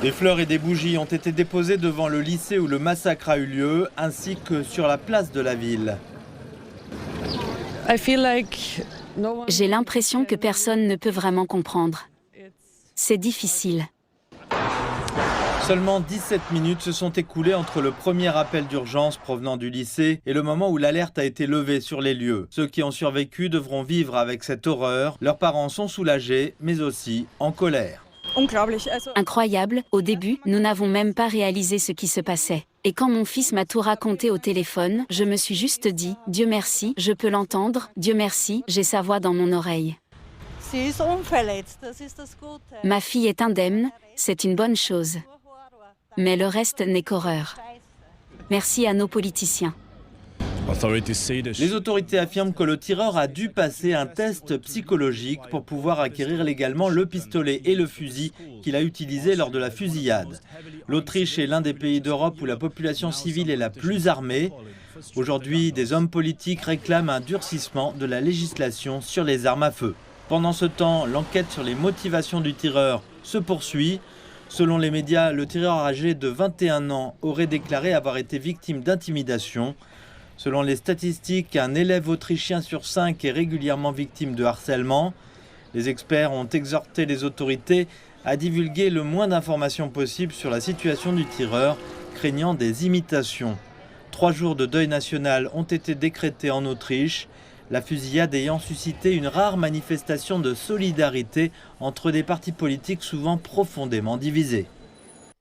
Des fleurs et des bougies ont été déposées devant le lycée où le massacre a eu lieu, ainsi que sur la place de la ville. J'ai l'impression que personne ne peut vraiment comprendre. C'est difficile. Seulement 17 minutes se sont écoulées entre le premier appel d'urgence provenant du lycée et le moment où l'alerte a été levée sur les lieux. Ceux qui ont survécu devront vivre avec cette horreur. Leurs parents sont soulagés, mais aussi en colère. Incroyable, au début, nous n'avons même pas réalisé ce qui se passait. Et quand mon fils m'a tout raconté au téléphone, je me suis juste dit, Dieu merci, je peux l'entendre, Dieu merci, j'ai sa voix dans mon oreille. Ma fille est indemne, c'est une bonne chose. Mais le reste n'est qu'horreur. Merci à nos politiciens. Les autorités affirment que le tireur a dû passer un test psychologique pour pouvoir acquérir légalement le pistolet et le fusil qu'il a utilisé lors de la fusillade. L'Autriche est l'un des pays d'Europe où la population civile est la plus armée. Aujourd'hui, des hommes politiques réclament un durcissement de la législation sur les armes à feu. Pendant ce temps, l'enquête sur les motivations du tireur se poursuit. Selon les médias, le tireur âgé de 21 ans aurait déclaré avoir été victime d'intimidation. Selon les statistiques, un élève autrichien sur 5 est régulièrement victime de harcèlement. Les experts ont exhorté les autorités à divulguer le moins d'informations possible sur la situation du tireur, craignant des imitations. 3 jours de deuil national ont été décrétés en Autriche, la fusillade ayant suscité une rare manifestation de solidarité entre des partis politiques souvent profondément divisés.